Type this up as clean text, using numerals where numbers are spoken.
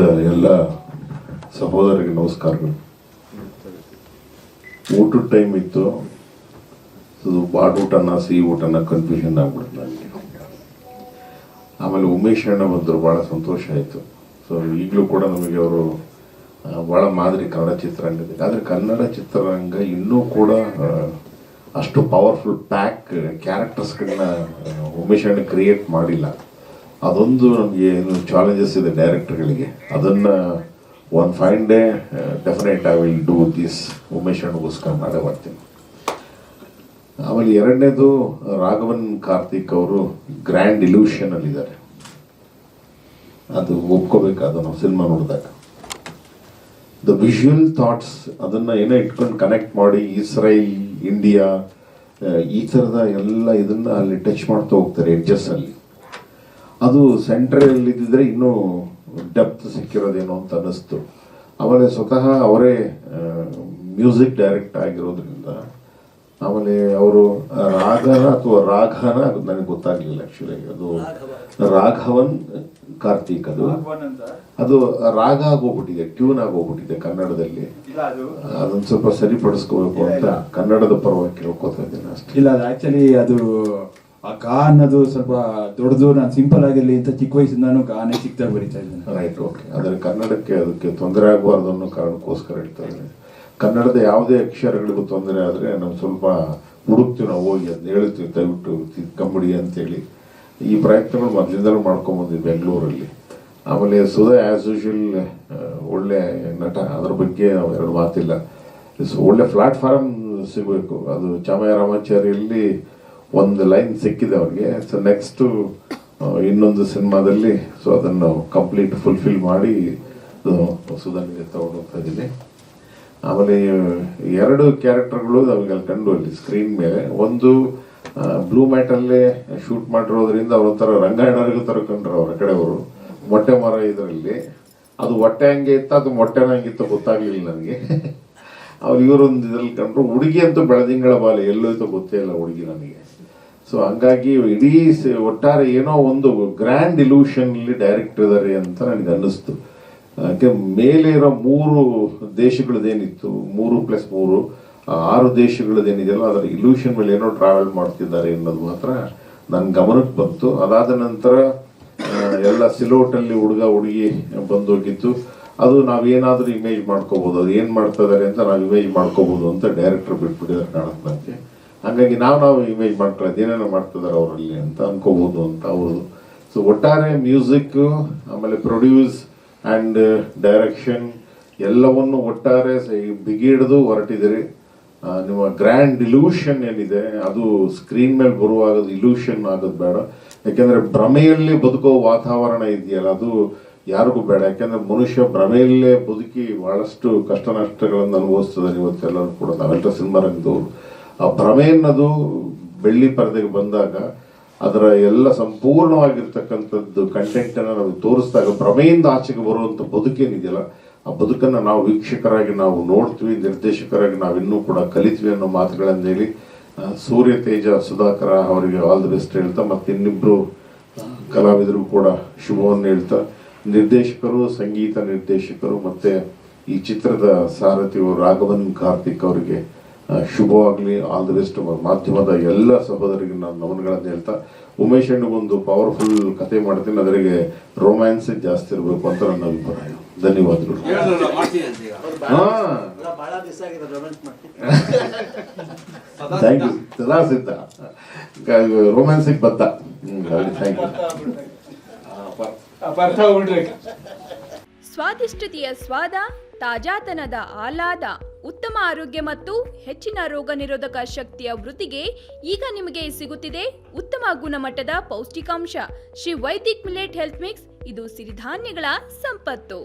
ಎಲ್ಲ ಸಹೋದರಿಗೆ ನಮಸ್ಕಾರಗಳು. ಊಟದ ಟೈಮ್ ಇತ್ತು, ಬಾಡೂಟನ ಸಿಹಿ ಊಟನ ಕನ್ಫ್ಯೂಷನ್ ಆಗ್ಬಿಡ್ತು ನನಗೆ. ಆಮೇಲೆ ಉಮೇಶ್ ಅಣ್ಣ ಬಂದರು, ಭಾಳ ಸಂತೋಷ ಆಯಿತು. ಸೊ ಈಗಲೂ ಕೂಡ ನಮಗೆ ಅವರು ಭಾಳ ಮಾದರಿ ಕನ್ನಡ ಚಿತ್ರರಂಗ ಇದೆ. ಆದರೆ ಕನ್ನಡ ಚಿತ್ರರಂಗ ಇನ್ನೂ ಕೂಡ ಅಷ್ಟು ಪವರ್ಫುಲ್ ಪ್ಯಾಕ್ ಕ್ಯಾರೆಕ್ಟರ್ಸ್ಗಳನ್ನ ಉಮೇಶ್ ಅಣ್ಣ ಕ್ರಿಯೇಟ್ ಮಾಡಿಲ್ಲ. ಅದೊಂದು ನಮಗೆ ಏನು ಚಾಲೆಂಜಸ್ ಇದೆ ಡೈರೆಕ್ಟರ್ಗಳಿಗೆ. ಅದನ್ನು one fine day definite I will do this. Umesh ಅಣ್ಣಗೋಸ್ಕರ ಮಾಡೇ ಬರ್ತೀನಿ. ಆಮೇಲೆ ಎರಡನೇದು, ರಾಘವನ್ ಕಾರ್ತಿಕ್ ಅವರು ಗ್ರ್ಯಾಂಡ್ ಇಲ್ಯೂಷನ್ ಅಲ್ಲಿದ್ದಾರೆ. ಅದು ಒಪ್ಕೋಬೇಕು. ಅದು ನಾವು ಸಿನಿಮಾ ನೋಡಿದಾಗ ದ ವಿಜುವಲ್ ಥಾಟ್ಸ್ ಅದನ್ನು ಏನೋ ಇಟ್ಕೊಂಡು ಕನೆಕ್ಟ್ ಮಾಡಿ ಇಸ್ರೇಲ್, ಇಂಡಿಯಾ, ಈ ಥರದ ಎಲ್ಲ ಇದನ್ನು ಅಲ್ಲಿ ಟಚ್ ಮಾಡ್ತಾ ಹೋಗ್ತಾರೆ ಎಡ್ಜಸ್ಸಲ್ಲಿ. ಅದು ಸೆಂಟ್ರಲ್ಲಿ ಇದ್ದಿದ್ರೆ ಇನ್ನೂ ಡೆಪ್ತ್ ಸಿಕ್ಕಿರೋದೇನೋ ಅಂತ ಅನ್ನಿಸ್ತು. ಆಮೇಲೆ ಸ್ವತಃ ಅವರೇ ಮ್ಯೂಸಿಕ್ ಡೈರೆಕ್ಟ್ ಆಗಿರೋದ್ರಿಂದ, ಆಮೇಲೆ ಅವರು ರಾಗನ ಅಥವಾ ರಾಘನ ಅದು ನನಗೆ ಗೊತ್ತಾಗಲಿಲ್ಲ ಆ್ಯಕ್ಚುಲಿ. ಅದು ರಾಘವನ್ ಕಾರ್ತಿಕ್, ಅದು ರಾಗ ಆಗೋಗ್ಬಿಟ್ಟಿದೆ, ಟ್ಯೂನ್ ಆಗೋಗ್ಬಿಟ್ಟಿದೆ ಕನ್ನಡದಲ್ಲಿ. ಅದನ್ನು ಸ್ವಲ್ಪ ಸರಿಪಡಿಸ್ಕೋಬೇಕು ಅಂತ ಕನ್ನಡದ ಪರವಾಗಿ ಕೇಳ್ಕೊತಾ ಇದ್ದೇನೆ ಅಷ್ಟೇ. ಇಲ್ಲ, ಅದು ಆ್ಯಕ್ಚುಲಿ ಅದು ಆ ಗಾ ಅನ್ನೋದು ಸ್ವಲ್ಪ ದೊಡ್ಡದು. ನಾನು ಸಿಂಪಲ್ ಆಗಿರಲಿ ಅಂತ ಚಿಕ್ಕ ವಯಸ್ಸಿಂದ ನಾನು ಗಾನೇ ಚಿಕ್ಕದಾಗಿ ಬರೀತಾ ಇದ್ದೇನೆ. Right, okay. ಆದರೆ ಕನ್ನಡಕ್ಕೆ ಅದಕ್ಕೆ ತೊಂದರೆ ಆಗಬಾರ್ದು ಅನ್ನೋ ಕಾರಣಕ್ಕೋಸ್ಕರ ಹೇಳ್ತಾ ಇದ್ದೀನಿ. ಕನ್ನಡದ ಯಾವುದೇ ಅಕ್ಷರಗಳಿಗೂ ತೊಂದರೆ ಆದರೆ ನಾವು ಸ್ವಲ್ಪ ಹುಡುಕ್ತೀವಿ, ನಾವು ಹೋಗಿ ಅದನ್ನ ಹೇಳ್ತೀವಿ, ದಯವಿಟ್ಟು ತಿದ್ಕೊಂಬಿಡಿ ಅಂತೇಳಿ. ಈ ಪ್ರಯತ್ನಗಳು ಮೊದಲಿಂದಲೂ ಮಾಡ್ಕೊಂಬಂದಿದ್ವಿ ಬೆಂಗಳೂರಲ್ಲಿ. ಆಮೇಲೆ ಸುಧಾ ಆ್ಯಸ್ ಯೂಶುವಲ್ ಒಳ್ಳೆ ನಟ, ಅದ್ರ ಬಗ್ಗೆ ಎರಡು ಮಾತಿಲ್ಲ. ಒಳ್ಳೆ ಪ್ಲಾಟ್ಫಾರ್ಮ್ ಸಿಗಬೇಕು. ಅದು ಚಾಮಯ ರಾಮಾಚಾರ್ಯಲ್ಲಿ ಒಂದು ಲೈನ್ ಸಿಕ್ಕಿದೆ ಅವ್ರಿಗೆ. ಸೊ ನೆಕ್ಸ್ಟು ಇನ್ನೊಂದು ಸಿನಿಮಾದಲ್ಲಿ ಸೊ ಅದನ್ನು ಕಂಪ್ಲೀಟ್ ಫುಲ್ಫಿಲ್ ಮಾಡಿ ಸುಧಾನಿಗೆ ತಗೊಂಡು ಹೋಗ್ತಾ ಇದ್ದೀನಿ. ಆಮೇಲೆ ಎರಡು ಕ್ಯಾರೆಕ್ಟರ್ಗಳು ನಮಗೆ ಅಲ್ಲಿ ಕಂಡು ಅಲ್ಲಿ ಸ್ಕ್ರೀನ್ ಮೇಲೆ. ಒಂದು ಬ್ಲೂ ಮ್ಯಾಟಲ್ಲೇ ಶೂಟ್ ಮಾಡಿರೋದ್ರಿಂದ ಅವರೊಂಥರ ರಂಗಾಯಣರಿಗೂ ಥರ ಕಂಡ್ರು ಅವರ ಕಡೆಯವರು. ಮೊಟ್ಟೆ ಮರ ಇದರಲ್ಲಿ ಅದು ಹೊಟ್ಟೆ ಹಂಗೆ ಇತ್ತು, ಅದು ಮೊಟ್ಟೆನ ಹಂಗಿತ್ತು ಗೊತ್ತಾಗ್ಲಿಲ್ಲ ನನಗೆ. ಅವ್ರು ಇವರೊಂದು ಇದ್ರಲ್ಲಿ ಕಂಡ್ರು. ಹುಡುಗಿ ಅಂತೂ ಬೆಳದಿಂಗಳ ಬಾಲೆ ಎಲ್ಲೋಯ್ತೋ ಗೊತ್ತೇ ಇಲ್ಲ ಹುಡುಗಿ ನನಗೆ. ಸೊ ಹಂಗಾಗಿ ಇಡೀ ಒಟ್ಟಾರೆ ಏನೋ ಒಂದು ಗ್ರ್ಯಾಂಡ್ ಇಲ್ಯೂಷನ್ಲಿ ಡೈರೆಕ್ಟ್ ಇದ್ದಾರೆ ಅಂತ ನನಗೆ ಅನ್ನಿಸ್ತು. ಯಾಕೆ ಮೇಲೆ ಇರೋ 3 ದೇಶಗಳದ್ದೇನಿತ್ತು, 3+3 6 ದೇಶಗಳದ್ದೇನಿದೆಯಲ್ಲ, ಅದರ ಇಲ್ಯೂಷನ್ ಮೇಲೆ ಏನೋ ಟ್ರಾವೆಲ್ ಮಾಡ್ತಿದ್ದಾರೆ ಅನ್ನೋದು ಮಾತ್ರ ನನ್ನ ಗಮನಕ್ಕೆ ಬಂತು. ಅದಾದ ನಂತರ ಎಲ್ಲ ಸಿಲೋಟಲ್ಲಿ ಹುಡುಗ ಹುಡುಗಿ ಬಂದೋಗಿತ್ತು. ಅದು ನಾವೇನಾದರೂ ಇಮೇಜ್ ಮಾಡ್ಕೋಬೋದು, ಅದು ಏನು ಮಾಡ್ತಾ ಇದ್ದಾರೆ ಅಂತ ನಾವು ಇಮೇಜ್ ಮಾಡ್ಕೋಬೋದು ಅಂತ ಡೈರೆಕ್ಟರ್ ಬಿಟ್ಬಿಟ್ಟಿದ್ದಾರೆ ಕಾಣುತ್ತೆ ನನಗೆ. ಹಾಗಾಗಿ ನಾವು ಇಮೇಜ್ ಮಾಡ್ಕೊಳ್ಳೋದು ಏನೇನೋ ಮಾಡ್ತಿದ್ದಾರೆ ಅವರಲ್ಲಿ ಅಂತ ಅನ್ಕೋಬೋದು ಅಂತ ಅವರು. ಸೊ ಒಟ್ಟಾರೆ ಮ್ಯೂಸಿಕ್, ಆಮೇಲೆ ಪ್ರೊಡ್ಯೂಸ್ ಆ್ಯಂಡ್ ಡೈರೆಕ್ಷನ್ ಎಲ್ಲವನ್ನು ಒಟ್ಟಾರೆ ಬಿಗಿಡಿದು ಹೊರಟಿದ್ದೀರಿ. ನಿಮ್ಮ ಗ್ರ್ಯಾಂಡ್ ಇಲ್ಯೂಷನ್ ಏನಿದೆ ಅದು ಸ್ಕ್ರೀನ್ ಮೇಲೆ ಬರುವಾಗ ಇಲ್ಯೂಷನ್ ಆಗೋದು ಬೇಡ. ಯಾಕೆಂದರೆ ಭ್ರಮೆಯಲ್ಲಿ ಬದುಕೋ ವಾತಾವರಣ ಇದೆಯಲ್ಲ, ಅದು ಯಾರಿಗೂ ಬೇಡ. ಯಾಕೆಂದರೆ ಮನುಷ್ಯ ಭ್ರಮೆಯಲ್ಲೇ ಬದುಕಿ ಭಾಳಷ್ಟು ಕಷ್ಟ ನಷ್ಟಗಳನ್ನು ಅನುಭವಿಸ್ತಿದ್ದಾರೆ ಇವತ್ತೆಲ್ಲರೂ ಕೂಡ. ನಾವೆಲ್ಲರೂ ಸಿನಿಮಾ ರಂಗದವರು. ಆ ಭ್ರಮೆ ಅನ್ನೋದು ಬೆಳ್ಳಿ ಪರದೆಗೆ ಬಂದಾಗ ಅದರ ಎಲ್ಲ ಸಂಪೂರ್ಣವಾಗಿರ್ತಕ್ಕಂಥದ್ದು ಕಂಟೆಂಟನ್ನು ನಾವು ತೋರಿಸಿದಾಗ ಭ್ರಮೆಯಿಂದ ಆಚೆಗೆ ಬರುವಂಥ ಬದುಕೇನಿದೆಯಲ್ಲ, ಆ ಬದುಕನ್ನು ನಾವು ವೀಕ್ಷಕರಾಗಿ ನಾವು ನೋಡ್ತೀವಿ, ನಿರ್ದೇಶಕರಾಗಿ ನಾವು ಇನ್ನೂ ಕೂಡ ಕಲಿತೀವಿ ಅನ್ನೋ ಮಾತುಗಳನ್ನು ಹೇಳಿ ಸೂರ್ಯ ತೇಜ ಸುಧಾಕರ ಅವರಿಗೆ ಆಲ್ ದಿ ಬೆಸ್ಟ್ ಹೇಳ್ತಾ, ಮತ್ತು ಇನ್ನಿಬ್ಬರು ಕಲಾವಿದರು ಕೂಡ ಶುಭವನ್ನು ಹೇಳ್ತಾ, ನಿರ್ದೇಶಕರು, ಸಂಗೀತ ನಿರ್ದೇಶಕರು ಮತ್ತು ಈ ಚಿತ್ರದ ಸಾರಥಿಯು ರಾಘವನ್ ಕಾರ್ತಿಕ್ ಅವರಿಗೆ ಶುಭವಾಗಲಿ, ಆಲ್ ದಿ ಬೆಸ್ಟ್. ಮಾಧ್ಯಮದ ಎಲ್ಲ ಸಹೋದರಿಗೆ ನಾನು ನಮನಗಳನ್ನು ಹೇಳ್ತಾ, ಉಮೇಶ್ ಅಣ್ಣಗೊಂದು ಪವರ್ಫುಲ್ ಕತೆ ಮಾಡ್ತೀನಿ, ಅದರಿಗೆ ರೊಮ್ಯಾನ್ಸ್ ಜಾಸ್ತಿ ಇರಬೇಕು ಅಂತ ನನ್ನ ಅಭಿಪ್ರಾಯ. ಧನ್ಯವಾದಗಳು. Thank you. ಸದಾ ಸಿದ್ಧ ರೊಮ್ಯಾನ್ಸಿಗೆ ಬದ್ಧ. Thank you. ಸ್ವಾದಿಷ್ಟತೆಯ ಸ್ವಾದ, ತಾಜಾತನದ ಆಹ್ಲಾದ, ಉತ್ತಮ ಆರೋಗ್ಯ ಮತ್ತು ಹೆಚ್ಚಿನ ರೋಗ ನಿರೋಧಕ ಶಕ್ತಿಯ ವೃದ್ಧಿಗೆ ಈಗ ನಿಮಗೆ ಸಿಗುತ್ತಿದೆ ಉತ್ತಮ ಗುಣಮಟ್ಟದ ಪೌಷ್ಟಿಕಾಂಶ Shri Vaidik millet health mix. ಇದು ಸಿರಿಧಾನ್ಯಗಳ ಸಂಪತ್ತು.